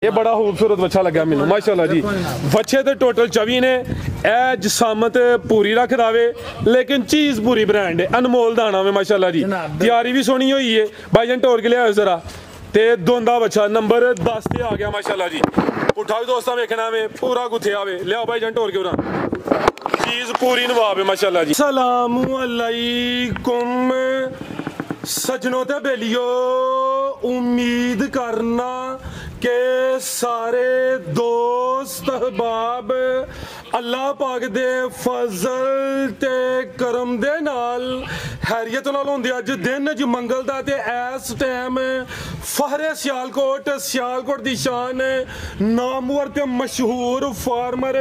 ये बड़ा खूबसूरत बच्चा लगा मैनू माशाल्लाह जी। बच्चे तो टोटल 24 ने। ए जसामत पूरी रख दावे लेकिन चीज पूरी ब्रांड है, अनमोल दाना में माशाल्लाह जी। तैयारी भी सोहनी हुई है। भाईजान टोर के लिया जरा ते दोंदा बच्चा नंबर 10 ते आ गया माशाल्लाह जी। उठा भी दोस्तां वेखना में पूरा गुथे आवे। लियाओ भाईजान टोर के उरा चीज पूरी नवाब है माशाल्लाह जी। अस्सलामु अलैकुम सजनों ते बेलियो, उम्मीद करना के सारे दोस्त अहबाब अल्लाह पाक दे फजल ते करम दे नाल हैरियत नाल होंदे। अज दिन ज मंगल दा ते इस टाइम फहरे सियालकोट दी शान नामवर ते मशहूर फार्मर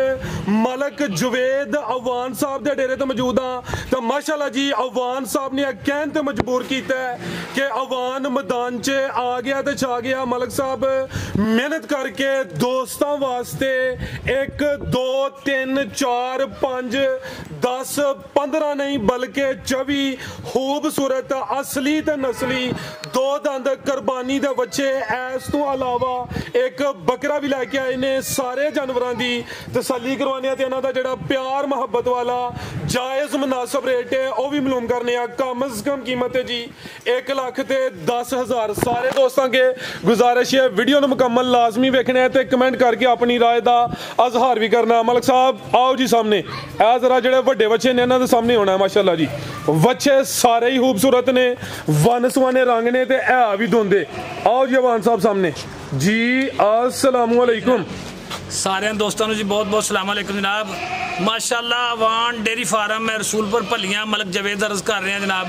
मलक जवेद अवान साहब दे डेरे ते मौजूद हां। ते माशाल्लाह जी अवान साहब ने कहन ते मजबूर कीता है कि अवान मैदान च आ गया ते छा गया। मलक साहब मेहनत करके दोस्तां वास्ते 1 2 3 4 5 10 15 नहीं बल्कि 24 खूबसूरत असली ते नस्ली 2 दंद कुर्बानी दे बच्चे इस तो अलावा एक बकरा भी लैके आए ने। सारे जानवरां दी तसल्ली करवाने ते इन्हां दा जेहड़ा प्यार मोहब्बत वाला जायज़ मुनासिब रेट है वह भी मालूम करने। कम अज कम कीमत है जी 1,10,000। सारे दोस्तों के गुजारिश है वीडियो ने मुकम्मल लाजमी वेखना है तो कमेंट करके अपनी राय का अजहार भी करना। मलक साहब आओ जी सामने। ए जरा जेडे वड्डे बच्चे ने इन्हां दे सामने होना माशाल्लाह जी। बच्चे सारे ही खूबसूरत ने, वन सवाने रंग ने ते है भी धुंदे। आओ जी अवान साहब सामने जी। अस्सलामु अलैकुम सारे दोस्तों जी बहुत बहुत सलाम अलैकुम जनाब। माशाल्लाह अवान डेयरी फार्म है रसूलपुर भलियां मलक जवेद अर्ज कर रहे हैं जनाब।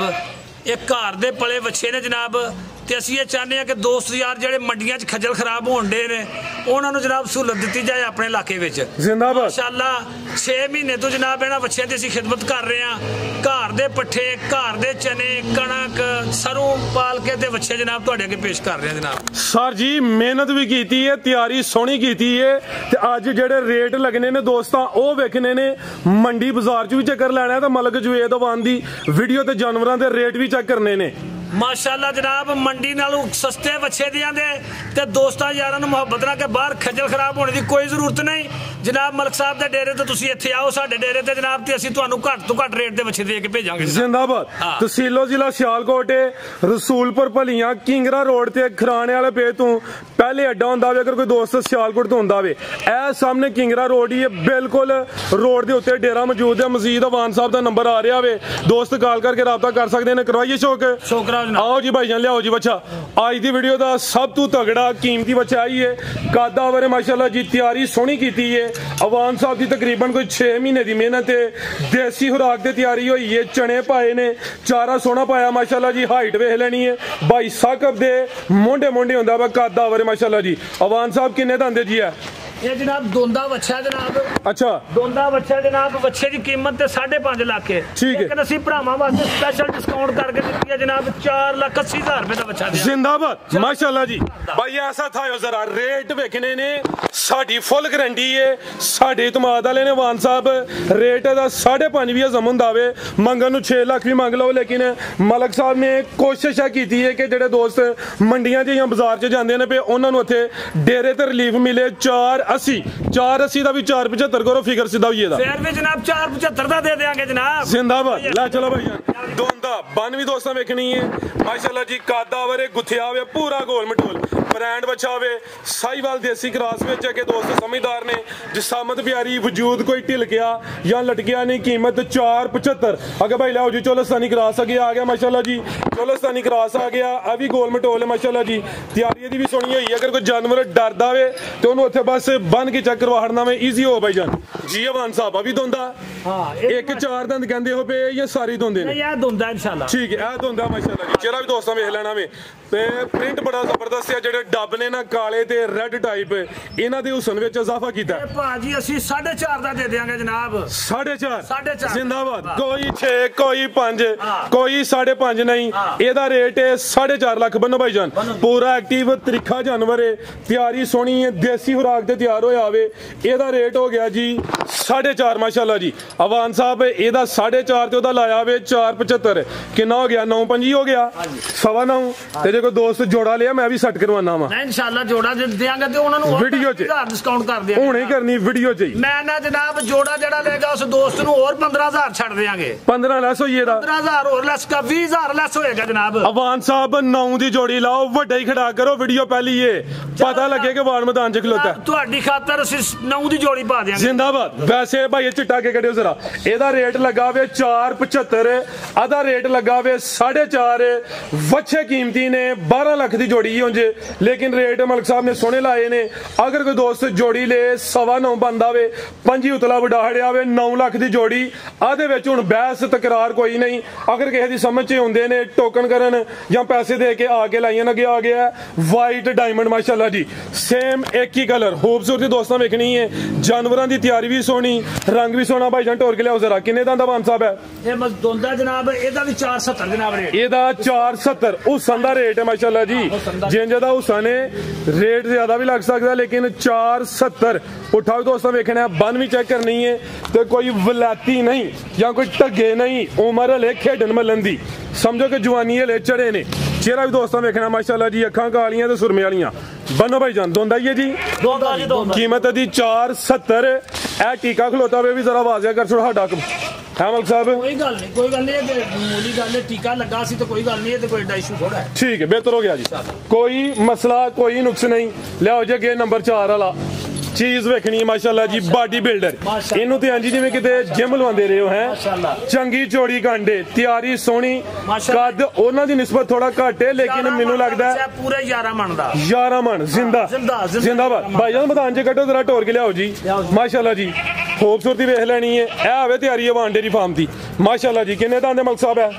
एक घर दे पले बच्चे ने जनाब ते असीं ये चाहते हैं कि दोस्त यार जेडे मंडियां च खजल खराब होण डे ने उन्होंने जनाब सहूलत दी जाए अपने इलाके में। जिंदाबाद माशाल्लाह 6 महीने तो जनाब इन्हां बच्चों की असीं खिदमत कर रहे हैं। घर दे पट्ठे घर दे चने कणक सरों पाल के ते बच्चे जनाब तुहाडे अगे पेश कर रहे हैं जनाब। सर जी मेहनत भी की है, तैयारी सोहनी की है ते अज जेडे रेट लगने ने दोस्तां ओ वेखने ने। मंडी बाजार च भी चक्कर लैना है तो मलक जवेद अवान दी वीडियो ते जानवरां दे रेट भी चेक करने ने। माशाल्लाह जनाब मंडी नालों सस्ते बच्चे दियां दे ते दोस्तां यारां नूं मुहब्बत नाल के बाहर खज्जल खराब होने की कोई जरूरत नहीं। जनाब मलक साहब दे डेरे ते तुसीं इत्थे आओ साडे डेरे ते जनाब ते असीं तुहानूं घट तो घट रेट दे बच्चे दे के भेजांगे। जिंदाबाद। तहसीलो जिला सियालकोट है, रसूलपुर भलियां किंगरा रोड ते खराने वाले पे तो पहले अड्डा हुंदा वे। अगर कोई दोस्त सियालकोट तो हुंदा वे ए सामने किंगरा रोड ही है, बिल्कुल रोड दे उत्ते डेरा मौजूद है। मजीद अवान साहब दा नंबर आ रहा वे, दोस्त कॉल करके राबता कर सकते हैं। करवाइए शौक आओ जी भाईजान लियाओ जी बच्चा। आज की वीडियो का सब तो तगड़ा कीमती बच्चा आई है। कद आवर माशाल्लाह जी, तैयारी सोहनी की है। अवान साहब की तकरीबन कोई 6 महीने की मेहनत है। देसी खुराक की तैयारी हुई है, चने पाए ने, चारा सोहना पाया माशाल्लाह जी। हाइट वेख लेनी है भाई साहब दे मोंडे होंदा वा। कद आवर माशाल्लाह जी। अवान साहब किन्ने दंदे जी है ये जनाब दोंदा बच्चा जनाब। अच्छा दोंदा बच्चा जनाब। बच्चे की कीमत 5.5 लाख है। ठीक है लेकिन असीं भरावां वास्ते स्पेशल डिस्काउंट करके दित्ती है जनाब 4,80,000 रुपए का बच्चा। जिंदाबाद माशाल्लाह जी। भाई ऐसा था जरा रेट वेखने ने, साडी फुल गारंटी है। साडे इतमाद वाले ने अवान साहब रेट दा 5.5 भी हजम हुंदा वे। मंगन नूं 6 लाख भी मंग लो, लेकिन मलक साहब ने कोशिश की है कि जेडे दोस्त मंडियां च या बाजार च जांदे ने पे उन्हां नूं उत्थे डेरे ते रिलीफ मिले। 480 का भी 475 करो फिगर सीधा हुई है फिर भी जनाब 475 का दे देंगे जनाब। जिंदाबाद। ला चलो भाई दोंदा बन भी दोस्तां वेखनी है माशाल्लाह जी। कादावर गुथिया वे पूरा गोल मटोल ब्रांड बच्चा होवे। साहिवाल देसी क्रॉस विच के दोस्त समझदार ने। जिसामत प्यारी वजूद कोई ढिलकिया या लटकिया नहीं। कीमत 475। अगर भाई लाओ जी चोलस्तानी क्रॉस अगे आ गया माशाल्लाह जी। चोलस्तानी क्रॉस आ गया अभी गोल मटोल है माशाल्लाह जी। तैयारी दी भी सोहनी हुई है। अगर कोई जानवर डरदा वे तो उन्होंने उत्थे बस बन के चेक करवाना में ईजी हो भाई जान जी। अवान साहब अभी दोंदा एक 4 दंद कहंदे हो पे ये सारी दोंदे ने। ये दोंदा इंशाल्लाह ठीक है। ए दोंदा माशाल्लाह जी। चेहरा भी दोस्तां वेख लेना वे ते प्रिंट बड़ा जबरदस्त है। जेडे डब ने ना काले ते रेड टाइप इन्हां दे हुसन विच इजाफा कीता है। भाजी असीं 4.5 दा दे देंगे जनाब। 4.5 जिंदाबाद। कोई 6 कोई 5 कोई 5.5 नहीं। एदा रेट है 4.5 लाख। बनो भाई जान पूरा एक्टिव त्रिखा जानवर है। तैयारी सोहनी है, देसी खुराक ते तैयार होया वे। एदा रेट हो गया जी 4.5 माशाल्लाह जी। अवान साहब ਇਹਦਾ 4.5 ਤੇ ਉਹਦਾ ਲਾਇਆ ਵੇ 4.75 ਕਿੰਨਾ ਹੋ ਗਿਆ 9.5 ਹੋ ਗਿਆ 9.25 ਤੇ ਜੇ ਕੋਈ ਦੋਸਤ ਜੋੜਾ ਲਿਆ ਮੈਂ ਵੀ ਸੈੱਟ ਕਰਵਾਉਣਾ ਵਾ ਨਹੀਂ ਇਨਸ਼ਾਅੱਲਾ ਜੋੜਾ ਦੇ ਦਿਆਂਗੇ ਤੇ ਉਹਨਾਂ ਨੂੰ ਵੀਡੀਓ 'ਚ ਡਿਸਕਾਊਂਟ ਕਰ ਦਿਆਂਗੇ ਹੁਣੇ ਕਰਨੀ ਵੀਡੀਓ 'ਚ ਹੀ ਮੈਂ ਨਾ ਜਨਾਬ ਜੋੜਾ ਜਿਹੜਾ ਲਏਗਾ ਉਸ ਦੋਸਤ ਨੂੰ ਹੋਰ 15000 ਛੱਡ ਦਿਆਂਗੇ 15 ਲੈਸ ਹੋਈ ਇਹਦਾ 15000 ਹੋਰ ਲੈਸ का 20000 ਲੈਸ ਹੋਏਗਾ ਜਨਾਬ ਅਵਾਨ ਸਾਹਿਬ 9 ਦੀ ਜੋੜੀ ਲਾਓ ਵੱਡਾ ਹੀ ਖੜਾ ਕਰੋ ਵੀਡੀਓ ਪਹਿਲੀ ਏ ਪਤਾ ਲੱਗੇ ਕਿ ਵਾਰ ਮੈਦਾਨ 'ਚ ਖਲੋਤਾ ਤੁਹਾਡੀ ਖਾਤਰ ਅਸੀਂ 9 ਦੀ ਜੋੜੀ ਪਾ ਦਿਆਂਗੇ जिंदाबाद। वैसे भाई चिट्टा के कड़ियो जरा एदा रेट लगा वे 4.75 आधा रेट लगा वे 4.5 वच्छे कीमती ने 12 लाख की जोड़ी होंजे लेकिन रेट मलिक साहब ने सोने लाए ने अगर कोई दोस्त जोड़ी ले 9.25 बनदा वे 5 उतला वडा हड़िया वे 9 लाख की जोड़ी आधे विच हुण बहस तकरार कोई नहीं अगर किसी दी समझ च हुंदे ने टोकन करन या पैसे दे के आगे लाइयां अगे आ गया वाइट डायमंड माशाल्लाह जी सेम एक ही कलर खूबसूरती दोस्तों वेखनी है जानवरां दी तैयारी भी सोनी रंग भी सोना भाई जान टोर के लियाओ जरा किन्ने दा अवान साहब है ਇਹ ਮਜ਼ਦੂੰਦਾ ਜਨਾਬ ਇਹਦਾ ਵੀ 470 ਜਨਾਬ ਰੇਟ ਇਹਦਾ 470 ਹੁਸਨ ਦਾ ਰੇਟ ਹੈ ਮਾਸ਼ਾਅੱਲਾ ਜੀ ਜਿੰਜ ਦਾ ਹੁਸਨ ਹੈ ਰੇਟ ਜ਼ਿਆਦਾ ਵੀ ਲੱਗ ਸਕਦਾ ਲੇਕਿਨ 470 ਉਠਾਓ ਦੋਸਤਾਂ ਵੇਖਣਾ ਬੰਨ ਵੀ ਚੈੱਕ ਕਰਨੀ ਹੈ ਤੇ ਕੋਈ ਵਲਾਤੀ ਨਹੀਂ ਜਾਂ ਕੋਈ ਢੱਗੇ ਨਹੀਂ ਉਮਰ ਹਲੇ ਖੇਡਣ ਮੱਲਣ ਦੀ ਸਮਝੋ ਕਿ ਜਵਾਨੀ ਹਲੇ ਚੜੇ ਨੇ ਚਿਹਰਾ ਵੀ ਦੋਸਤਾਂ ਵੇਖਣਾ ਮਾਸ਼ਾਅੱਲਾ ਜੀ ਅੱਖਾਂ ਕਾਲੀਆਂ ਤੇ ਸੁਰਮੇ ਵਾਲੀਆਂ ਬੰਨੋ ਭਾਈ ਜਾਨ ਦੋਂਦਾ ਹੀ ਹੈ ਜੀ कीमत दी 470 ए टीका खलोता वे भी जरा वाजिया कर छोड़ा साडा है मलिक साहब ਕੋਈ ਗੱਲ ਨਹੀਂ ਮੂਲੀ ਗੱਲ ਟੀਕਾ ਲੱਗਾ ਸੀ ਤੇ ਕੋਈ ਗੱਲ ਨਹੀਂ ਇਹ ਤੇ ਕੋਈ ਐਡਾ ਇਸ਼ੂ ਥੋੜਾ ਹੈ ठीक है बेहतर हो गया जी कोई मसला कोई नुक्स नहीं लियाओ जी अगे नंबर 4 वाला चीज वेखनी माशाल्लाह जी बॉडी बिल्डर इनू ते हां जी जिवें किते जिम लवांदे रहे हो हैं माशाल्लाह चंगी चौड़ी कांडे तैयारी सोहनी कद ओना दी निस्बत थोड़ा घट है लेकिन मेनू लगदा है पूरे 11 मन दा 11 मन जिंदाबाद भाईजान मैदान च कटो जरा टोर के लियाओ जी माशाल्लाह जी खूबसूरती वेख लेनी है ए आवे तैयारी है वान डेरी फार्म दी माशाल्लाह जी किन्ने दांदे मलिक साहब है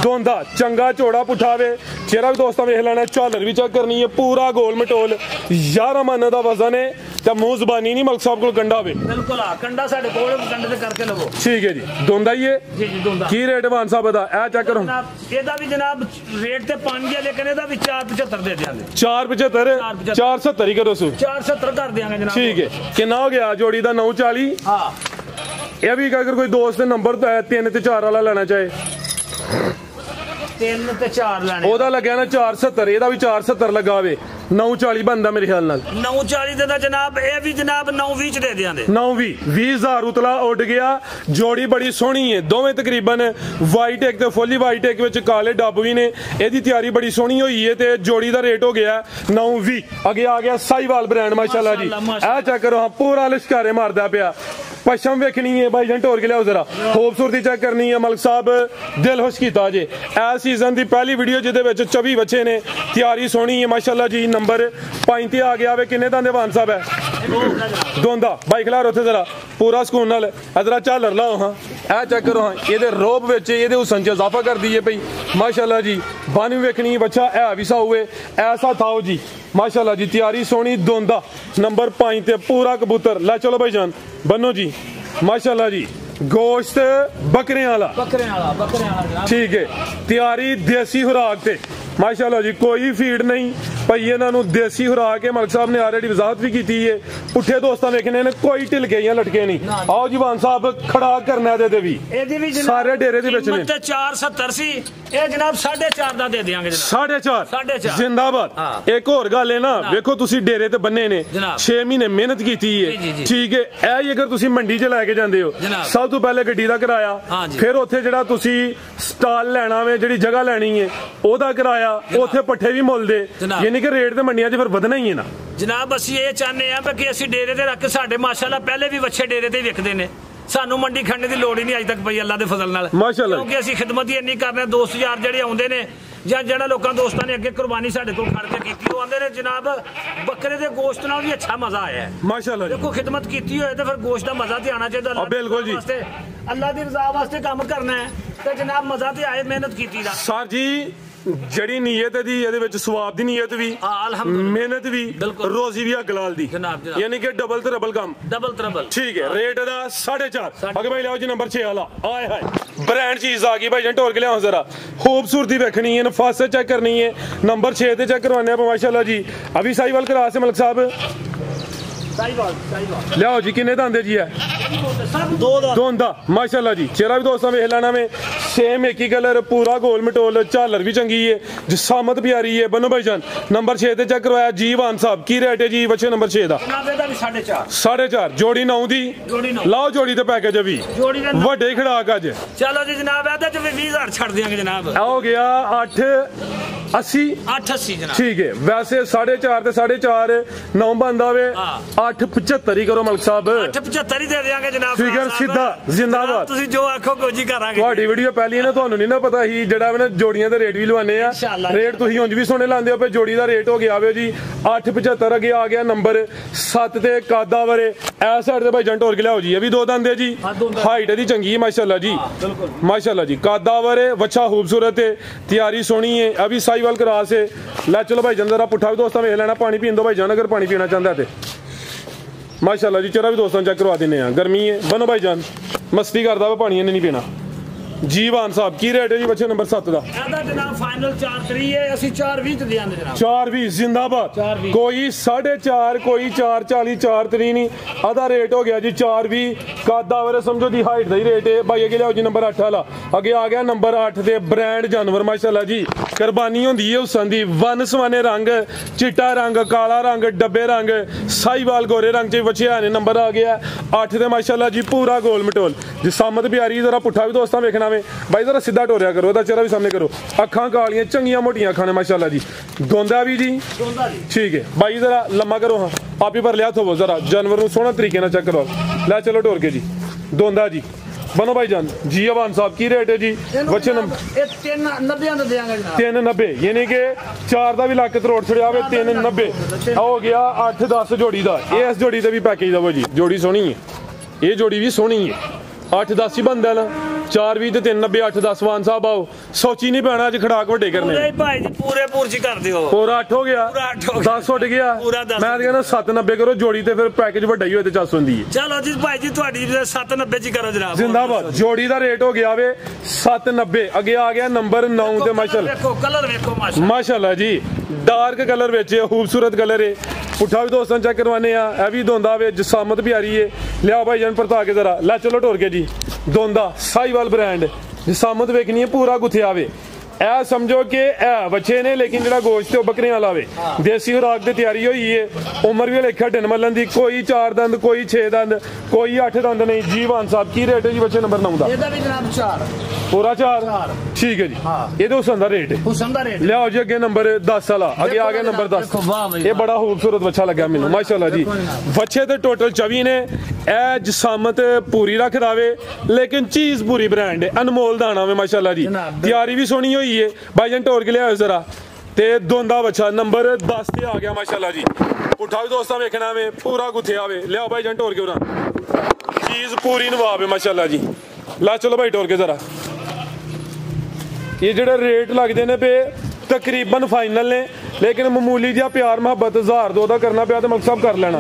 दोंदा चंगा चौड़ा पुठावे चेहरा भी दोस्तां वेख लेना झालर भी चेक करनी है पूरा गोल मटोल 11 मन दा वजन है ते मुंह जबानी नहीं मलिक साहब कोल गंडा वे बिल्कुल आ कंडा साडे कोल कंडे ते करके लवो ठीक है जी दोंदा ही है जी दोंदा की रेट वान साहब दा ए चेक करो ਇਹਦਾ ਵੀ ਜਨਾਬ ਰੇਟ ਤੇ 5 ਹੈ ਲੇਕਿਨ ਇਹਦਾ ਵੀ 475 ਦੇ ਦਿਆਂਗੇ 475 470 ही करो सु 470 ਕਰ ਦਿਆਂਗੇ ਜਨਾਬ ठीक है कितना हो गया जोड़ी दा 940 हां ਇਹ ਵੀ ਅਗਰ ਕੋਈ ਦੋਸਤ ਨੰਬਰ 3 ਤੇ 4 ਵਾਲਾ ਲੈਣਾ ਚਾਹੇ 3 ਤੇ 4 ਲੈਣੇ ਉਹਦਾ ਲੱਗਿਆ ਨਾ 470 ਇਹਦਾ ਵੀ 470 ਲਗਾਵੇ 940 ਬੰਦਾ ਮੇਰੇ ਖਿਆਲ ਨਾਲ 940 ਦੇ ਦਾ ਜਨਾਬ ਇਹ ਵੀ ਜਨਾਬ 920 ਚ ਦੇ ਦਿਆਂਗੇ 20000 ਉਤਲਾ ਉੱਡ ਗਿਆ ਜੋੜੀ ਬੜੀ ਸੋਹਣੀ ਹੈ ਦੋਵੇਂ ਤਕਰੀਬਨ ਵਾਈਟ ਇੱਕ ਤੇ ਫੁੱਲੀ ਵਾਈਟ ਇੱਕ ਵਿੱਚ ਕਾਲੇ ਡੱਬ ਵੀ ਨੇ ਇਹਦੀ ਤਿਆਰੀ ਬੜੀ ਸੋਹਣੀ ਹੋਈ ਹੈ ਤੇ ਜੋੜੀ ਦਾ ਰੇਟ ਹੋ ਗਿਆ 920 ਅੱਗੇ ਆ ਗਿਆ ਸਾਈਵਾਲ ਬ੍ਰਾਂਡ ਮਾਸ਼ਾਅੱਲਾ ਜੀ ਇਹ ਚੈੱਕ ਕਰੋ ਹਾਂ ਪੂਰਾ ਲਿਸ਼ਕਾਰੇ ਮਾਰਦਾ ਪਿਆ पशम वेखनी है भाई जन टोर के लियाओ जरा खूबसूरती चेक करनी है मलिक साहब दिल खुश कीता जे ए सीजन दी पहली वीडियो जिहदे विच 24 बच्चे ने तैयारी सोहनी है माशाल्लाह जी नंबर 5 ते आ गया वे किन्ने दांदे वान साहब है दोंदा भाई खिलार उथे जरा पूरा सुकून नाल अदरा झालर लाओ हां ए चेक करो हां ਇਹਦੇ ਰੋਬ ਵਿੱਚ ਇਹਦੇ ਹੁਸਨ ਚ ਇਜ਼ਾਫਾ ਕਰ ਦਈਏ ਭਈ माशाल्लाह जी बानी वेखनी बच्चा है भी सा हुए ऐसा थाओ जी माशाल्लाह जी तैयारी सोहनी दोंदा नंबर 5 ते पूरा कबूतर ला चलो भाई जान बनो जी माशाल्लाह जी गोश्त बकरे वाला ठीक है तैयारी देसी खुराक ते माशाल्लाह जी कोई फीड नहीं भाई इन्हों देसी खुराक है मलिक साहब ने ऑलरेडी वजाहत भी की है पुठे दोस्तों वेखने ने कोई ढिलके या लटके नहीं आओ जी वान साहब खड़ा करना दे भी सारे डेरे दे विच ने 470 सी ਇਹ ਜਨਾਬ 4.5 ਦਾ ਦੇ ਦਿਆਂਗੇ ਜਨਾਬ 4.5 जिंदाबाद एक और गल है ना वेखो तुसी डेरे ते बन्ने ने 6 महीने मेहनत कीती है ठीक है ए अगर तुसी मंडी च लेके जांदे हो सब तो पहले गड्डी दा किराया फिर उत्थे जेड़ा तुसी स्टाल लेना वे जेड़ी जगह लेनी है ओदा किराया उत्थे पट्ठे भी मुल दे यानी कि रेट ते मंडियां च फिर ਵਧਣਾ ही है ना जनाब ਅਸੀਂ ਇਹ ਚਾਹੁੰਦੇ ਆ ਕਿ ਅਸੀਂ ਡੇਰੇ ਤੇ ਰੱਖ ਕੇ ਸਾਡੇ ਮਾਸ਼ਾਅੱਲਾ ਪਹਿਲੇ ਵੀ ਵੱਛੇ ਡੇਰੇ ਤੇ ਵਿਕਦੇ ਨੇ ਸਾਨੂੰ ਮੰਡੀ ਖੜਨੇ ਦੀ ਲੋੜ ਹੀ ਨਹੀਂ ਅਜੇ ਤੱਕ ਪਈ ਅੱਲਾ ਦੇ ਫਜ਼ਲ ਨਾਲ ਕਿਉਂਕਿ ਅਸੀਂ ਖਿਦਮਤ ਹੀ ਇੰਨੀ ਕਰਨੇ ਦੋਸਤ ਯਾਰ ਜਿਹੜੇ ਆਉਂਦੇ ਨੇ ਜਾਂ ਜਿਹੜਾ ਲੋਕਾਂ ਦੋਸਤਾਂ ਨੇ ਅੱਗੇ ਕੁਰਬਾਨੀ ਸਾਡੇ ਕੋਲ ਖੜ ਕੇ ਕੀਤੀ ਉਹ ਆਂਦੇ ਨੇ ਜਨਾਬ ਬੱਕਰੇ ਦੇ ਗੋਸ਼ਤ ਨਾਲ ਵੀ ਅੱਛਾ ਮਜ਼ਾ ਆਇਆ ਹੈ ਮਾਸ਼ਾਅੱਲਾ ਦੇਖੋ ਖਿਦਮਤ ਕੀਤੀ ਹੋਏ ਤੇ ਫਿਰ ਗੋਸ਼ਤ ਦਾ ਮਜ਼ਾ ਤੇ ਆਣਾ ਚਾਹੀਦਾ ਬਿਲਕੁਲ ਜੀ ਅੱਲਾ ਦੀ ਰਜ਼ਾ ਵਾਸਤੇ ਕੰਮ ਕਰਨਾ ਹੈ ਤੇ ਜਨਾਬ ਮਜ਼ਾ ਤੇ ਆਏ ਮਿਹਨਤ ਕੀਤੀ ਦਾ ਸਰ ਜੀ ਜਿਹੜੀ ਨੀਅਤ ਦੀ ਇਹਦੇ ਵਿੱਚ ਸਵਾਬ ਦੀ ਨੀਅਤ ਵੀ ਮਿਹਨਤ ਵੀ ਰੋਜ਼ੀ ਵੀ ਹਲਾਲ ਦੀ ਯਾਨੀ ਕਿ ਡਬਲ ਕੰਮ ਠੀਕ ਹੈ ਰੇਟ ਦਾ 4.5 ਅਗੇ ਭਾਈ ਲਿਆਓ ਜੀ ਨੰਬਰ 6 ਵਾਲਾ ਆਏ ਹਾਏ ब्रांड चीज आ गई भाई जान टोर के लिया जरा खूबसूरती देखनी है नफास से चेक करनी है नंबर 6 ते चेक करवाने माशाल्लाह जी अभी साहिवाल क्लास है मलिक साहब ਲਿਆਓ ਜੀ ਕਿੰਨੇ ਦੰਦ ਜੀ ਹੈ ਦੋਂਦਾ ਮਾਸ਼ਾਅੱਲਾ ਜੀ ਚਿਹਰਾ ਵੀ ਦੋਸਤਾਂ ਵੇਖ ਲੈਣਾ ਵੇ ਸੇਮ ਇੱਕ ਹੀ ਕਲਰ ਪੂਰਾ ਗੋਲ ਮਟੋਲ ਝਾਲਰ ਵੀ ਚੰਗੀ ਹੈ ਜਿਸਾਮਤ ਪਿਆਰੀ ਹੈ ਬਨੋ ਭਾਈਜਾਨ ਨੰਬਰ 6 ਤੇ ਚੈੱਕ ਕਰਵਾਇਆ ਜੀਵਾਨ ਸਾਹਿਬ ਕੀ ਰੇਟ ਹੈ ਜੀ ਬੱਚੇ ਨੰਬਰ 6 ਦਾ ਜਨਾਬ ਇਹਦਾ ਵੀ 4.5 4.5 ਜੋੜੀ 9 ਦੀ ਲਾਓ ਜੋੜੀ ਤੇ ਪੈਕੇਜ ਵੀ ਵੱਡੇ ਖੜਾਕ ਅੱਜ ਚਲੋ ਜੀ ਜਨਾਬ ਇਹਦੇ ਚ ਵੀ 20000 ਛੱਡ ਦਿਆਂਗੇ ਜਨਾਬ ਆ ਹੋ ਗਿਆ 880 ਜਨਾਬ ਠੀਕ ਹੈ ਵੈਸੇ 4.5 ਤੇ 4.5 9 ਬੰਦਾ ਵੇ 875 ਹੀ ਕਰੋ ਮਲਕ ਸਾਹਿਬ 875 ਹੀ ਦੇ ਦਿਆਂਗੇ ਜਨਾਬ ਫਿਗਰ ਸਿੱਧਾ ਜ਼ਿੰਦਾਬਾਦ ਤੁਸੀਂ ਜੋ ਆਖੋ ਕੋਈ ਕਰਾਂਗੇ ਤੁਹਾਡੀ ਵੀਡੀਓ ਪਹਿਲੀ ਨਾ ਤੁਹਾਨੂੰ ਨਹੀਂ ਨਾ ਪਤਾ ਸੀ ਜਿਹੜਾ ਨਾ ਜੋੜੀਆਂ ਦੇ ਰੇਟ ਵੀ ਲਵਾਨੇ ਆ ਰੇਟ ਤੁਸੀਂ ਉਂਝ ਵੀ ਸੋਹਣੇ ਲਾਉਂਦੇ ਹੋ ਪਏ ਜੋੜੀ ਦਾ ਰੇਟ ਹੋ ਗਿਆ ਆਵੇ ਜੀ 875 ਅੱਗੇ ਆ ਗਿਆ ਨੰਬਰ 7 ਤੇ ਕਾਦਾਵਰੇ ਐ ਸਾਈਡ ਤੇ ਭਾਈ ਜੰਟ ਹੋਰ ਲਿਆਓ ਜੀ ਇਹ ਵੀ ਦੋ ਦੰਦ ਹੈ ਜੀ ਹਾਈਟ ਇਹਦੀ ਚੰਗੀ ਹੈ ਮਾਸ਼ਾਅੱਲਾ ਜੀ ਮਾਸ਼ਾਅੱਲਾ ਜੀ ਕਾਦਾਵਰੇ ਵੱਛਾ ਖੂਬਸੂਰਤ ਹੈ ਤਿਆਰੀ ਸੋਹਣੀ ਹੈ ਅभी साहिवाल क्रास है ला चलो भाई जान जरा पुट्ठा भी दोस्तों वेख लेना पानी पीन दो भाई जान अगर पानी पीना चाहता है तो माशाल्लाह जी चरा भी दोस्तों चेक करवा देने गर्मी है बनो भाई जान मस्ती करता वा पानी नहीं पीना जीवान साहब की रेट है जी बच्चे नंबर 7 ਦਾ ਇਹਦਾ ਜਨਾਬ ਫਾਈਨਲ 4.3 ਹੈ ਅਸੀਂ 4.20 ਤੇ ਦਿਆਂਗੇ ਜਨਾਬ 4.20 ਜ਼ਿੰਦਾਬਾਦ ਕੋਈ 4.5 ਕੋਈ 4.40 4.3 ਨਹੀਂ ਆਦਾ ਰੇਟ ਹੋ ਗਿਆ ਜੀ 4.20 ਕਾਦਾ ਵਰੇ ਸਮਝੋ ਦੀ ਹਾਈਟ ਦਾ ਹੀ ਰੇਟ ਹੈ ਭਾਈ ਅੱਗੇ ਲਿਆਓ ਜੀ ਨੰਬਰ 8 ਵਾਲਾ ਅੱਗੇ ਆ ਗਿਆ ਨੰਬਰ 8 ਤੇ ਬ੍ਰਾਂਡ ਜਾਨਵਰ ਮਾਸ਼ਾਅੱਲਾ ਜੀ ਕੁਰਬਾਨੀ ਹੁੰਦੀ ਹੈ ਹੁਸਨ ਦੀ ਵਨ ਸਵਾਨੇ ਰੰਗ ਚਿੱਟਾ ਰੰਗ ਕਾਲਾ ਰੰਗ ਡੱਬੇ ਰੰਗ ਸਾਈਵਾਲ ਗੋਰੇ ਰੰਗ ਚ ਬੱਚੇ ਨੇ ਨੰਬਰ ਆ ਗਿਆ 8 ਤੇ ਮਾਸ਼ਾਅੱਲਾ ਜੀ ਪੂਰਾ ਗੋਲ ਮਟੋਲ ਜਿਸਾਮਤ ਪਿਆਰੀ ਜ਼ਰਾ ਪੁੱਠਾ ਵੀ ਦੋਸਤਾਂ ਵੇਖਣਾ भाई जरा सीधा टोरिया करो चेहरा भी सामने करो अखा कालियां चंगियां मोटियां अखा ने माशाल्लाह जी दोंदा भी जी ठीक है भाई जरा लम्मा करो हाँ आप ही पर लिया थो जरा जानवर को सोहना तरीके ना चेक करो ला चलो टोर के जी दोंदा जी बनो भाई जान जी अवान साहब की रेट है जी बच्चे नंबर 390 यानी कि 4 का भी लक करोड़ छड़िया 390 हो गया 8-10 जोड़ी का इस जोड़ी का भी पैकेज दवो जी जोड़ी सोहनी है ये जोड़ी भी सोहनी है 8-10 ही बनता ना 4.20 ਤੇ 390 8-10 ਵਾਨ ਸਾਹਿਬ ਆਓ ਸੋਚੀ ਨਹੀਂ ਪੈਣਾ ਅੱਜ ਖੜਾਕ ਵੱਡੇ ਕਰਨੇ ਪੂਰੇ ਭਾਈ ਜੀ ਪੂਰੇ ਪੂਰਜੀ ਕਰ ਦਿਓ ਪੂਰਾ 8 ਹੋ ਗਿਆ 10 ਉੱਡ ਗਿਆ ਮੈਂ ਕਹਿੰਦਾ 790 ਕਰੋ ਜੋੜੀ ਤੇ ਫਿਰ ਪੈਕੇਜ ਵੱਡਾ ਹੀ ਹੋਏ ਤੇ ਚੱਸ ਹੁੰਦੀ ਹੈ ਚਲੋ ਜੀ ਭਾਈ ਜੀ ਤੁਹਾਡੀ 790 ਜੀ ਕਰੋ ਜਨਾਬ ਜ਼ਿੰਦਾਬਾਦ ਜੋੜੀ ਦਾ ਰੇਟ ਹੋ ਗਿਆ ਵੇ 790 ਅੱਗੇ ਆ ਗਿਆ ਨੰਬਰ 9 ਤੇ ਮਾਸ਼ਾਅੱਲਾ ਵੇਖੋ ਕਲਰ ਵੇਖੋ ਮਾਸ਼ਾਅੱਲਾ ਜੀ ਡਾਰਕ ਕਲਰ ਵਿੱਚ ਖੂਬਸੂਰਤ ਕਲਰ ਹੈ ਪੁੱਠਾ ਵੀ ਦੋਸਤਾਂ ਚੈੱਕ ਕਰਵਾਨੇ ਆ ਇਹ ਵੀ ਦੋਂਦਾ ਵੇ ਜਸਾਮਤ ਪਿਆਰੀ ਹੈ ਲਿਆ ਭਾਈ ਜਾਨ ਪਰਤਾ ਕੇ ਜ਼ਰਾ ਲੈ ਚਲੋ ਢੋਰ ਕੇ ਜੀ ਦੋਂਦਾ ਸਾਈਵਾਲ ब्रांड जिसामत वेखनी है पूरा गुथिया वे ए समझो कि ए बच्चे ने लेकिन जो गोश्त है बकरियां वाला वे देसी खुराक की तैयारी हुई है उम्र भी लेखा ढिन मलन की कोई 4 दंद कोई 6 दंद कोई 8 दंद नहीं जीवान साहब की रेट है जी बच्चे नंबर 9 का पूरा 4 ठीक है जी ये हुसन का रेट है लियाओ जी अगे नंबर 10 वाला अगे आ गया नंबर 10 ये बड़ा खूबसूरत बच्चा लगा मैनू माशाल्लाह जी बच्चे तो टोटल 24 ने ए जिसामत पूरी रखदा वे लेकिन चीज पूरी ब्रांड है अनमोल दाना वे माशाल्लाह जी तैयारी भी सोहनी हुई है भाईजान टोर के लिया जरा ते दोंदा बच्चा नंबर 10 ते आ गया माशाल्लाह जी पुट्ठा भी दोस्तां वेखना वे पूरा गुथिया वे लिया भाईजान टोर के चीज पूरी नवाब है माशाल्लाह जी ला चलो भाई टोर के जरा ये जेडे रेट लगते ने पे तकरीबन फाइनल ने लेकिन मामूली जिहा प्यार मुहब्बत 1000-2 का करना पिया तो मकसद कर लेना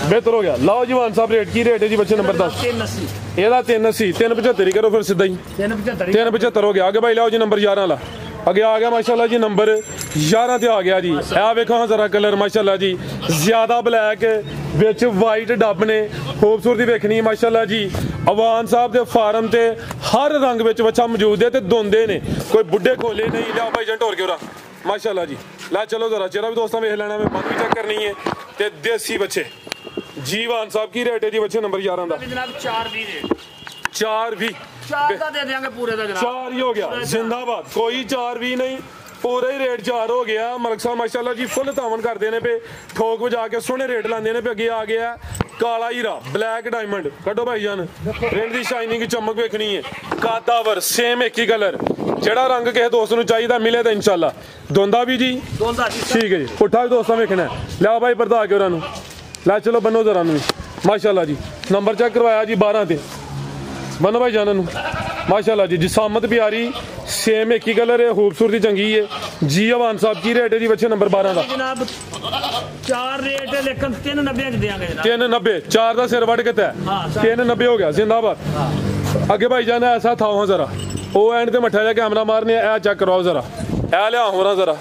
बेहतर हो गया लाओ जीवान साहब रेट की रेट है जी बच्चे नंबर 10 ਇਹਦਾ 380 375 ही करो फिर सीधा ही 375 हो गया आगे भाई लाओ जी नंबर 11 वाला अगे आ गया माशाल्लाह जी नंबर 11 ते आ गया जी ए वेखो जरा कलर माशाल्लाह जी ज्यादा ब्लैक विच वाइट डब ने खूबसूरती वेखनी माशाल्लाह जी अवान साहब दे फार्म ते हर रंग विच बच्चा मौजूद है ते दोंदे ने कोई बुढ़े खोले नहीं लिया भाई जंट होर के माशाल्लाह जी ला चलो जरा चेहरा भी दोस्तों वेख लेना मैं बंद भी चेक करनी है ते देसी बच्चे जीवान साहब की रेट है जी बच्चे नंबर 11 का जनाब 4.20 4 का दे देंगे पूरे का जनाब 4 ही हो गया जिंदाबाद कोई 4.20 नहीं पूरा ही रेट 4 हो गया मलक साहब माशाल्लाह जी फुल तावन करते हैं पे ठोक बजा के सोहने रेट लाते हैं पे अगे आ गया काला हीरा ब्लैक डायमंड कटो भाई जान रिंग की शाइनिंग चमक वेखनी है कादावर सेम एक ही कलर जेड़ा रंग किसी दोस्त को चाहिए मिले तो इंशाल्लाह दोंदा भी जी ठीक है जी पुट्ठा भी दोस्तों वेखना लिया भाई परदा के उन्होंने ला चलो बनो जरा माशाल्लाह जी नंबर चेक करवाया जी 12 ते बनो भाई जान माशाल्लाह जी जिसामत प्यारी सेम एक ही कलर है खूबसूरती चंगी है जी अवान साहब की रेट है जी बच्चे नंबर 12 का जनाब 4 रेट है लेकिन 390 देंगे जनाब 390 4 का सिर वट कितना है 390 हो गया जिंदाबाद अगे भाई जान ऐसा था जरा वो एंड ते मठा जा कैमरा मारने ए चेक करवाओ जरा ए लिया हो जरा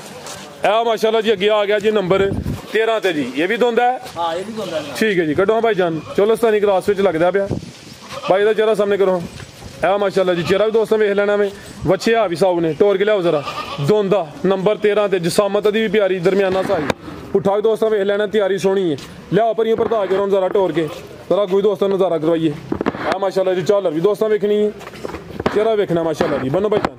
ए माशाल्लाह जी अगे आ गया जी नंबर 13 ਤੇ जी ये भी दोंदा है हाँ ये भी दोंदा है ठीक है जी कटो हाँ भाईजान चोलस्तानी क्रॉस विच लगदा पिया भाई दा चेहरा सामने करो ए माशाल्लाह जी चेहरा भी दोस्तों वेख लेना में बच्चे आ भी साहब ने टोर के लियाओ जरा दोंदा नंबर 13 ते जिसामत दी भी प्यारी दरमियाना साई पुठा भी दोस्तों वेख लेना तैयारी सोहनी है लियाओ पर भरता के जरा टोर के जरा कोई दोस्तों नज़ारा करवाइए आ माशाल्लाह जी झालर भी दोस्तों वेखनी है चेहरा वेखना माशाल्लाह जी बनो भाईजान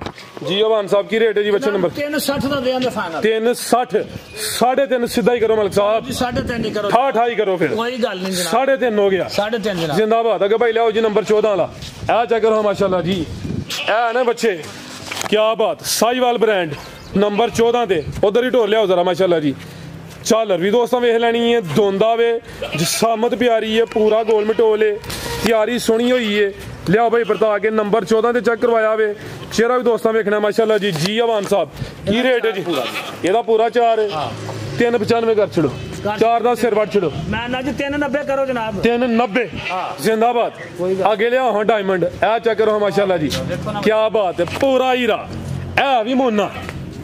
जी अवान साहब की रेट है जी बच्चे नंबर 360 ਦਾ ਦੇਾਂਗੇ ਫਾਈਨਲ 360 3.5 सीधा ही करो मलिक साहब जी 3.5 ही करो 28 करो फिर कोई गल नहीं जनाब 3.5 हो गया 3.5 जनाब जिंदाबाद अगर भाई लियाओ जी नंबर 14 वाला ए चेक करो माशाल्लाह जी ए ना बच्चे क्या बात साहिवाल ब्रांड नंबर 14 ते उधर ही ढोर लियाओ जरा माशाल्लाह जी झालर भी दोस्तों वेख लैनी है दोंदा वे जिसामत प्यारी है पूरा गोल मटोल है तैयारी सोहनी हुई है लियाओ भाई बरता के नंबर 14 ते चेक करवाया वे चेहरा भी दोस्तों वेखना माशाल्लाह जी जी अवान साहब की रेट है जी ਇਹਦਾ पूरा 4 395 कर छड़ो 4 ਦਾ सिर वट छड़ो मैं ना जी 390 करो जनाब 390 जिंदाबाद आगे लिया हाँ डायमंड ए चेक करो माशाल्लाह जी क्या बात है पूरा हीरा ए भी मोना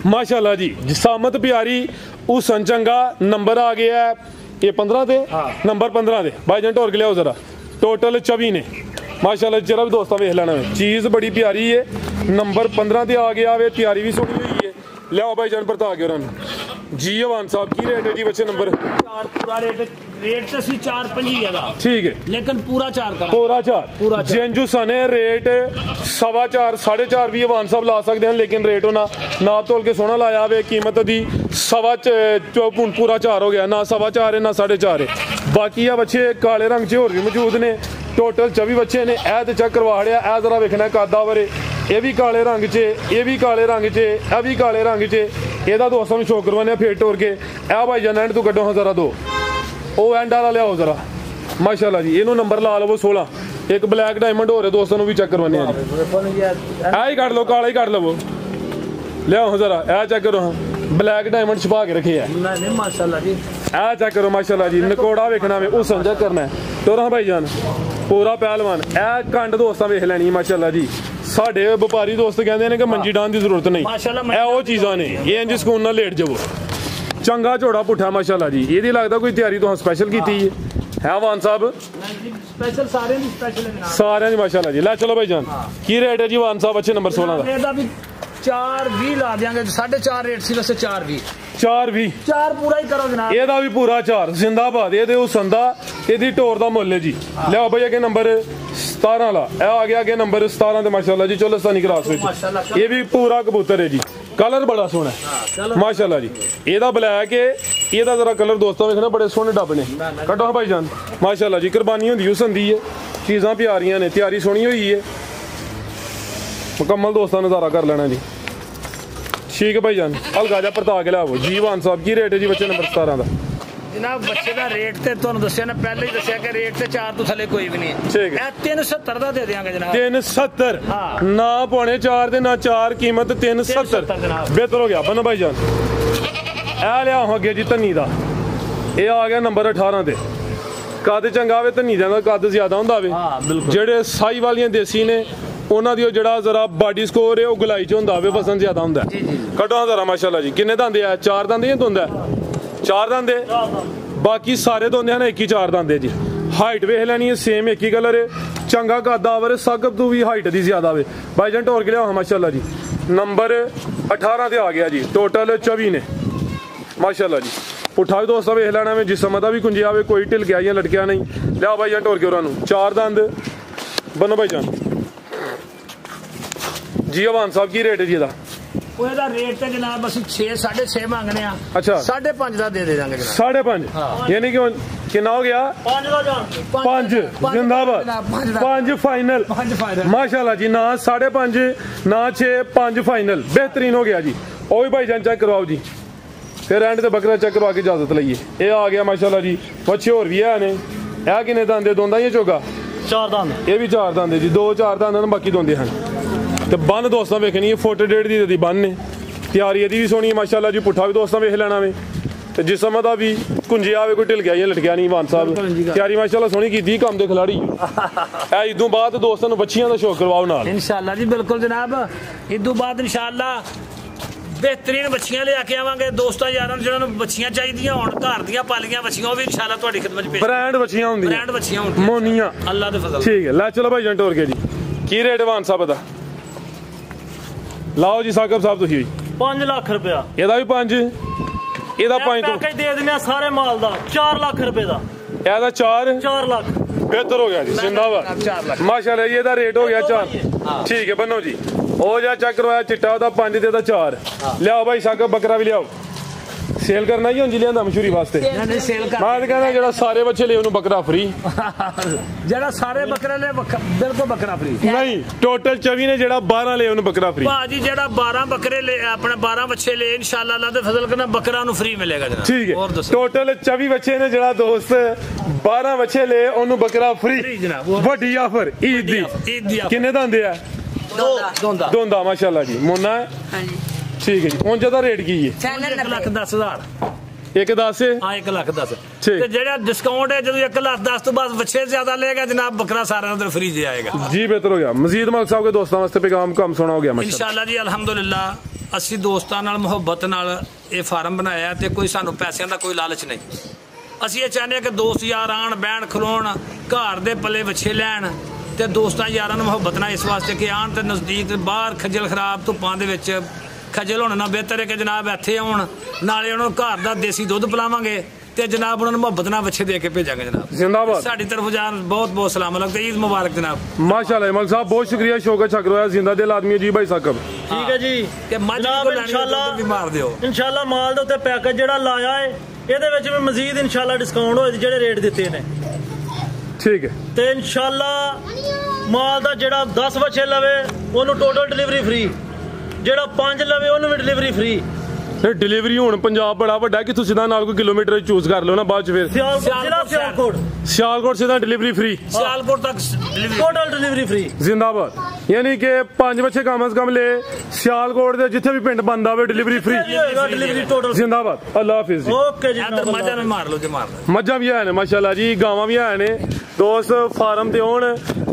माशाल्लाह जी जिसामत प्यारी हुसन चंगा नंबर आ गया है ये 15 दे नंबर 15 दे भाईजान ढोर के लियाओ जरा टोटल 24 ने माशाल्लाह जरा भी दोस्तों वेख लेना चीज़ बड़ी प्यारी है नंबर 15 ते आ गया वे तैयारी भी सोहनी हुई है लियाओ भाईजान बरता के उन्होंने जी अवान साहब की रेट है जी बच्चे नंबर 4 पूरा रेट तो सी 4.5 है ठीक है लेकिन पूरा 4 का पूरा 4 जेंजू सने रेट 4.25 4.5 भी अवान साहब ला सकते हैं लेकिन रेट होना नाप तोल के सोना लाया वे कीमत दी 4.25 पूरा 4 हो गया ना 4.25 है ना 4.5 है बाकी आ बच्चे काले रंग च होर भी मौजूद ने टोटल 24 बच्चे ने ए ते चेक करवा लिया ए जरा वेखना कादा वरे ये भी काले रंग च ये भी काले रंग च ए भी काले रंग च एदा दोस्तों शो करवाने फिर टोर के ए भाई जान एंड तू कड्डो हाँ जरा दो ओ एंड वाला लियाओ जरा माशाल्लाह जी इनू नंबर ला लवो 16 एक ब्लैक डायमंड हो रहे दोस्तों भी चेक करवाने ए ही कट लो काला ही कट लवो लियाओ हाँ जरा ए चेक करो हाँ ब्लैक डायमंड छुपा के रखे है नहीं माशाल्लाह जी ए चेक करो माशाल्लाह जी नकोड़ा वेखना में उस चेक करना है तो हाँ भाई जान पूरा पहलवान ए कंड दोस्तां वेख लैनी माशाल्लाह जी साडे व्यापारी दोस्त कहते हैं कि मंजी डान की जरूरत नहीं ए वो चीज़ां ने ये इंज सुकून नाल लेट जावो चंगा झोड़ा पुट्ठा माशाल्लाह जी ये लगता कोई तैयारी तुहां स्पेशल की है अवान साहब स्पेशल सारे दी स्पेशल है जनाब सारे दी माशाल्लाह जी लै चलो भाई जान की रेट है जी अवान साहब अच्छे नंबर 16 का 4.20 ला देंगे 4.5 रेट सी वैसे 4.20 4 पूरा ही करो जनाब ਇਹਦਾ भी पूरा 4 जिंदाबाद ਇਹਦੇ ਹੁਸਨ ਦਾ ਇਹਦੀ ਟੋਰ ਦਾ ਮੁੱਲ ਹੈ ਜੀ ਲਿਆਓ ਭਾਈ ਅੱਗੇ ਨੰबर 17 ਵਾਲਾ ਇਹ ਆ ਗਿਆ ਅੱਗੇ ਨੰबर 17 ਤੇ ਮਾਸ਼ਾਅੱਲਾ ਜੀ ਚੋਲਸਤਾਨੀ ਕਰਾਸ ਵਿੱਚ ਇਹ ਵੀ ਪੂਰਾ ਕਬੂਤਰ ਹੈ ਜੀ ਕਲਰ ਬੜਾ ਸੋਹਣਾ ਹੈ ਮਾਸ਼ਾਅੱਲਾ ਜੀ ਇਹਦਾ ਬਲੈਕ ਹੈ ਇਹਦਾ ਜ਼ਰਾ ਕਲਰ ਦੋਸਤਾਂ ਵੇਖਣਾ ਬੜੇ ਸੋਹਣੇ ਡੱਬ ਨੇ ਕੱਢੋ ਭਾਈ ਜਾਨ ਮਾਸ਼ਾਅੱਲਾ ਜੀ ਕੁਰਬਾਨੀ ਹੁੰਦੀ ਹੁਸਨ ਦੀ ਹੈ ਚੀਜ਼ਾਂ ਪਿਆਰੀਆਂ ਨੇ ਤਿਆਰੀ ਸੋਹਣੀ ਹੋਈ ਹੈ मुकम्मल दोस्तों नज़ारा कर लेना जी ठीक है भाई जान हल्का जा परता के लियावो जी अवान साहब की रेट है जी बच्चे नंबर 17 का जनाब बच्चे का रेट ते तुहानू दस्सिया ना पहले ही दस्सिया कि रेट ते 4 तो थले कोई भी नहीं है ठीक है 370 दा दे देंगे जनाब 370 ना पौने 4 ते ना 4 कीमत 370 बेहतर हो गया बनो भाई जान ए लिया अगे जी धन्नी दा ये आ गया नंबर 18 ते कद चंगा वे धन्नी दा कद ज्यादा हुंदा वे जेड़े साई वालियां देसी ने ਉਹਨਾਂ ਦੀ ਜਿਹੜਾ ਜ਼ਰਾ ਬਾਡੀ ਸਕੋਰ ਹੈ ਉਹ ਗਲਾਈ ਚ ਹੁੰਦਾ ਵੇ ਵਜ਼ਨ ਜ਼ਿਆਦਾ ਹੁੰਦਾ ਕੱਢੋ ਜ਼ਰਾ ਮਾਸ਼ਾਅੱਲਾ ਜੀ ਕਿੰਨੇ ਦੰਦੇ ਆ 4 ਦੰਦੇ ਜਾਂ ਦੁੰਦਾ 4 ਦੰਦੇ ਬਾਕੀ ਸਾਰੇ ਦੋਂਦੇ ਹਨ ਇੱਕ ਹੀ 4 ਦੰਦੇ ਜੀ ਹਾਈਟ ਵੇਖ ਲੈਣੀ ਹੈ ਸੇਮ ਇੱਕ ਹੀ ਕਲਰ ਹੈ ਚੰਗਾ ਕਾਦਾਵਰ ਸਗਬ ਤੋਂ ਵੀ ਹਾਈਟ ਦੀ ਜ਼ਿਆਦਾ ਵੇ ਭਾਈਜਾਨ ਟੋਰ ਕੇ ਲਿਆਓ ਮਾਸ਼ਾਅੱਲਾ ਜੀ ਨੰਬਰ 18 ਤੇ ਆ ਗਿਆ ਜੀ ਟੋਟਲ 24 ਨੇ ਮਾਸ਼ਾਅੱਲਾ ਜੀ ਪੁੱਠਾ ਵੀ ਦੋਸਤਾਂ ਵੇਖ ਲੈਣਾ ਵੇ ਜਿਸਮ ਦਾ ਵੀ ਕੁੰਜਿਆ ਵੇ ਕੋਈ ਢਿਲ ਗਿਆ ਜਾਂ ਲਟਕਿਆ ਨਹੀਂ ਲਿਆਓ ਭਾਈਜਾਨ ਟੋਰ ਕੇ ਉਹਨਾਂ ਨੂੰ 4 ਦੰਦ ਬਨੋ ਭਾਈਜਾਨ जी अवान साहब की रेट है जी ਉਹਦਾ ਰੇਟ ਤੇ ਜਨਾਬ ਅਸੀਂ 6.5 ਮੰਗਨੇ ਆ अच्छा 5.5 ਦਾ ਦੇ ਦਾਂਗੇ ਜਨਾਬ 5.5 यानी कि कितना हो गया 5 जिंदाबाद 5 फाइनल माशाल्लाह जी ना 5.5 ना 6 5 फाइनल बेहतरीन हो गया जी ओ भी भाईजान चेक करवाओ जी फिर एंड ते बकरा चेक करवा के इजाजत लईए ये आ गया माशाल्लाह जी बच्चे और भी है ने ए किने दंदे दोंदा या चोगा 4 दंद ये भी 4 दंद जी 2-4 दंद बाकी दोंदे हैं ਤੇ ਬੰਨ ਦੋਸਤਾਂ ਵੇਖਣੀ ਹੈ ਫੁੱਟ ਡੇਢ ਦੀ ਬੰਨ ਨੇ ਤਿਆਰੀ ਇਹਦੀ ਵੀ ਸੋਹਣੀ ਹੈ ਮਾਸ਼ਾਅੱਲਾ ਜੀ ਪੁੱਠਾ ਵੀ ਦੋਸਤਾਂ ਵੇਖ ਲੈਣਾ ਵੇ ਤੇ ਜਿਸਮ ਦਾ ਵੀ ਕੁੰਜਿਆ ਵੇ ਕੋਈ ਢਿਲ ਗਿਆ ਜਾਂ ਲਟਕਿਆ ਨਹੀਂ ਅਵਾਨ ਸਾਹਿਬ ਤਿਆਰੀ ਮਾਸ਼ਾਅੱਲਾ ਸੋਹਣੀ ਕੀਤੀ ਕੰਮ ਦੇ ਖਿਲਾੜੀ ਐ ਇਦੋਂ ਬਾਅਦ ਦੋਸਤਾਂ ਨੂੰ ਬੱਚੀਆਂ ਦਾ ਸ਼ੌਕ ਕਰਵਾਓ ਨਾਲ इंशाअल्लाह जी बिल्कुल जनाब इदू बाद इंशाअल्लाह बेहतरीन बच्चियां ले आके आवांगे दोस्तों यारां जिन्हां नूं बच्चियां चाहिदियां होण घर दियां पालियां बच्चियां भी इंशाल्लाह तुहाडी खिदमत पेश ब्रांड बच्चियां हुंदियां ब्रांड बच्चियां होंदियां मोनियां अल्लाह दे फजल ठीक है लै चलो भाई जन टोर के जी की रेट एडवांस साहब दा लाओ जी साकब साहब तुसीं 5 लाख रुपया ਇਹਦਾ ਵੀ 5 ਇਹਦਾ 5 ਤੋਂ पैकेज दे दिंदे सारे माल दा 4 लाख रुपए दा ਇਹਦਾ 4 लाख बेहतर हो गया जी जिंदाबाद माशाल्लाह ये रेट हो गया 4 ठीक है बनो जी ओ जा चेक करवाया चिट्टा ओदा 5 ते 4 लियाओ भाई साकब बकरा भी लियाओ सेल करना ही जी लियांदा मशहूरी वास्ते नहीं सेल कर मैं कहना जेड़ा सारे बच्चे ले उन्होंने बकरा फ्री जेड़ा सारे बकरे ले बिल्कुल बकरा फ्री नहीं टोटल 24 ने जेड़ा 12 ले उन्होंने बकरा फ्री भाजी जेड़ा 12 बकरे ले अपने 12 बच्चे ले इंशाल्लाह अल्लाह दे फजल करना बकरा नु फ्री मिलेगा जनाब ठीक और है दसो टोटल 24 बच्चे ने जेड़ा दोस्त 12 बच्चे ले उन्होंने बकरा फ्री जनाब वड्डी ऑफर ईद दी किन्ने दा आंदे आ दोंदा माशाल्लाह जी मोना है हाँ जी ठीक है जी उन ज्यादा रेट की है 1,10,000 एक 10 है हाँ 1,10,000 ठीक। ते जेड़ा डिस्काउंट है जो 1,10,000 तो बाद बच्चे ज्यादा लेगा जनाब बकरा सारा अंदर फ्री जे आएगा जी बेहतर हो गया मजीद मलिक साहब के दोस्तों वास्ते पैगाम कम सुना हो गया माशाल्लाह इंशाल्लाह जी अल्हम्दुलिल्लाह ਅਸੀਂ ਦੋਸਤਾਂ ਨਾਲ ਮੁਹੱਬਤ ਨਾਲ ਇਹ ਫਾਰਮ ਬਣਾਇਆ ਤੇ ਕੋਈ ਸਾਨੂੰ ਪੈਸਿਆਂ ਦਾ ਕੋਈ ਲਾਲਚ ਨਹੀਂ ਅਸੀਂ ਇਹ ਚਾਹੁੰਦੇ ਹਾਂ ਕਿ ਦੋਸਤ ਯਾਰ ਆਣ ਬਹਿਣ ਖਲੋਣ ਘਰ ਦੇ ਪੱਲੇ ਵੱਛੇ ਲੈਣ ਤੇ ਦੋਸਤਾਂ ਯਾਰਾਂ ਨੂੰ ਮੁਹੱਬਤ ਨਾਲ ਇਸ ਵਾਸਤੇ ਕਿ ਆਣ ਤੇ ਨਜ਼ਦੀਕ ਬਾਹਰ ਖੱਜਲ ਖਰਾਬ ਧੁੱਪਾਂ ਦੇ ਵਿੱਚ ਖੱਜਲ ਹੋਣਾ ਨਾ ਬਿਹਤਰ ਹੈ ਕਿ ਜਨਾਬ ਇੱਥੇ ਆਉਣ ਨਾਲੇ ਉਹਨਾਂ ਨੂੰ ਘਰ ਦਾ ਦੇਸੀ ਦੁੱਧ ਪਿਲਾਵਾਂਗੇ ਤੇ ਜਨਾਬ ਉਹਨਾਂ ਨੂੰ ਮੁਹੱਬਤ ਨਾਲ ਵੱਛੇ ਦੇ ਕੇ ਭੇਜਾਂਗੇ ਜਨਾਬ जिंदाबाद ਸਾਡੀ ਤਰਫੋਂ ਜਾਨ ਬਹੁਤ ਬਹੁਤ ਸਲਾਮ ਅਲੈਕੁਮ ਈਦ ਮੁਬਾਰਕ ਜਨਾਬ माशाल्लाह मलिक साहब बहुत शुक्रिया शौकत छक रोया जिंदा दिल आदमी है जी भाई साकब ठीक है जी ਕਿ ਮੱਝ ਜਨਾਬ ਕੋ ਲੈਣੀ इंशाल्लाह ਵੀ ਮਾਰ ਦਿਓ इंशाल्लाह ਮਾਲ ਦੇ ਉੱਤੇ ਪੈਕੇਜ ਜਿਹੜਾ ਲਾਇਆ ਹੈ ਇਹਦੇ ਵਿੱਚ ਵੀ ਮਜ਼ੀਦ ਇੰਸ਼ਾਅੱਲਾ ਡਿਸਕਾਊਂਟ ਹੋਏ ਜਿਹੜੇ ਰੇਟ ਦਿੱਤੇ ਨੇ ठीक है ਤੇ ਇੰਸ਼ਾਅੱਲਾ ਮਾਲ ਦਾ ਜਿਹੜਾ 10 ਬੱਚੇ ਲਵੇ ਉਹਨੂੰ ਟੋਟਲ ਡਿਲੀਵਰੀ ਫ੍ਰੀ ਜਿਹੜਾ 5 ਲਵੇ ਉਹਨੂੰ ਵੀ ਡਿਲੀਵਰੀ ਫ੍ਰੀ डिलीवरी हूं पंजाब बड़ा वड्डा कि तुसीं नाल कोई किलोमीटर चूज कर लो ना बाद च फिर ਜ਼ਿਲ੍ਹਾ ਸਿਆਲਕੋਟ सियालकोट से डिलीवरी फ्री ਸਿਆਲਕੋਟ ਤੱਕ delivery ਟੋਟਲ ਡਿਲੀਵਰੀ ਫ੍ਰੀ जिंदाबाद यानी कि 5 बच्चे कम अज कम ले सियालकोट दे जिथे भी पिंड बंदा होवे डिलीवरी फ्री ਡਿਲੀਵਰੀ ਟੋਟਲ जिंदाबाद अल्लाह हाफिज जी ਓਕੇ ਜੀ ਇੱਧਰ ਮੱਝਾਂ ਨੂੰ ਮਾਰ ਲਓ ਜੇ ਮਾਰਨਾ मज्जां भी है माशाल्लाह जी गावां भी है दोस्त फार्म ते होण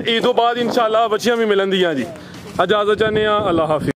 ईद तो बाद इंशाल्लाह बच्चियां भी मिलन दियां जी इजाजत चाहने अल्लाह हाफिज।